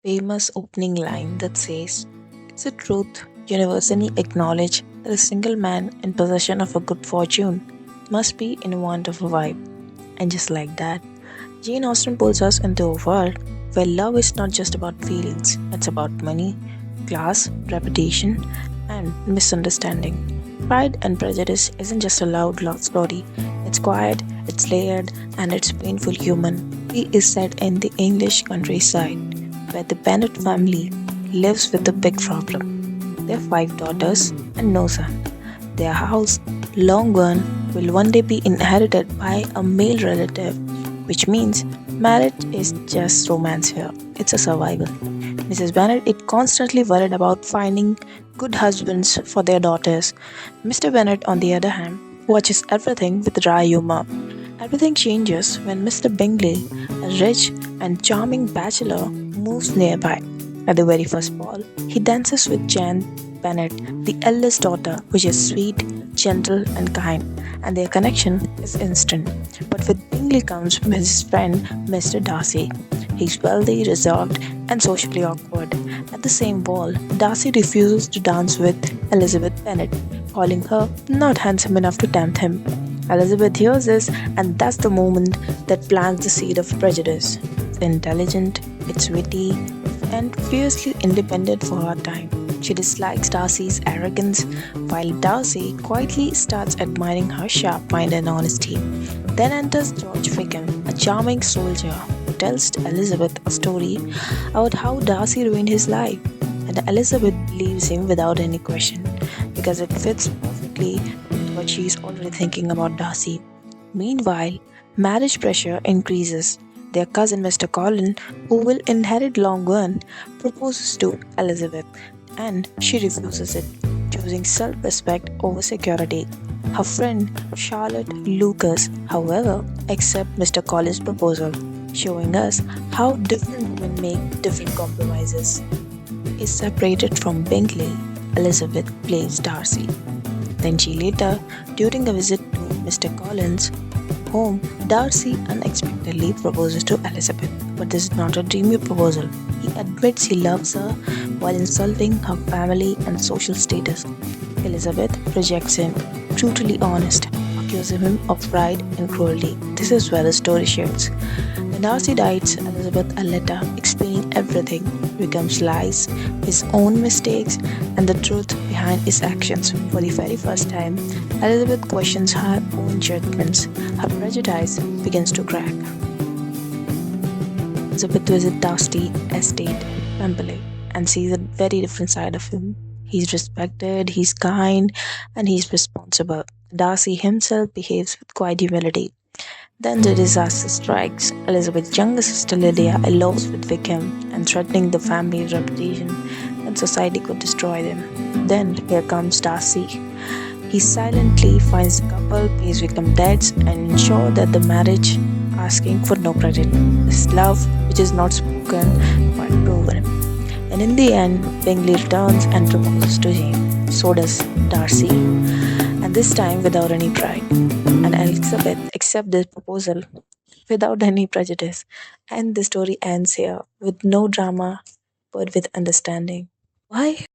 famous opening line that says, "It's a truth universally acknowledged that a single man in possession of a good fortune must be in want of a wife." And just like that, Jane Austen pulls us into a world where love is not just about feelings, it's about money, class, reputation, and misunderstanding. Pride and Prejudice isn't just a loud love story, it's quiet, it's layered, and it's painful human. It is set in the English countryside, where the Bennet family lives with a big problem. Their five daughters and no son. Their house, long gone, will one day be inherited by a male relative, which means marriage is just romance here. It's a survival. Mrs. Bennet is constantly worried about finding good husbands for their daughters. Mr. Bennet, on the other hand, watches everything with dry humor. Everything changes when Mr. Bingley, a rich and charming bachelor, moves nearby. At the very first ball, he dances with Jane Bennet, the eldest daughter, which is sweet, gentle, and kind, and their connection is instant. But with Bingley comes his friend, Mr. Darcy. He's wealthy, reserved, and socially awkward. At the same ball, Darcy refuses to dance with Elizabeth Bennet, calling her not handsome enough to tempt him. Elizabeth hears this, and that's the moment that plants the seed of prejudice. It's intelligent, it's witty, and fiercely independent for her time. She dislikes Darcy's arrogance, while Darcy quietly starts admiring her sharp mind and honesty. Then enters George Wickham, a charming soldier who tells Elizabeth a story about how Darcy ruined his life, and Elizabeth believes him without any question because it fits perfectly with what she's already thinking about Darcy. Meanwhile, marriage pressure increases. Their cousin Mr. Colin, who will inherit Longbourn, proposes to Elizabeth, and she refuses it, choosing self respect over security. Her friend Charlotte Lucas, however, accepts Mr. Colin's proposal, showing us how different women make different compromises. Is separated from Bingley, Elizabeth plays Darcy. Then she later, during a visit to Mr. Collins' home, Darcy unexpectedly proposes to Elizabeth. But this is not a dreamy proposal. He admits he loves her while insulting her family and social status. Elizabeth rejects him, brutally honest, accusing him of pride and cruelty. This is where the story shifts. When Darcy writes Elizabeth a letter explaining everything, Wickham's lies, his own mistakes, and the truth behind his actions. For the very first time, Elizabeth questions her own judgments. Her prejudice begins to crack. Elizabeth visits Darcy estate, Pemberley, and sees a very different side of him. He's respected, he's kind, and he's responsible. Darcy himself behaves with quiet humility. Then the disaster strikes. Elizabeth's younger sister Lydia elopes with Wickham and threatening the family's reputation, and society could destroy them. Then here comes Darcy. He silently finds the couple, pays Wickham debts, and ensures that the marriage, asking for no credit. This love, which is not spoken but proven. And in the end, Bingley returns and proposes to Jane. So does Darcy, and this time without any pride. And Elizabeth accepts this proposal without any prejudice. And the story ends here with no drama but with understanding. Why?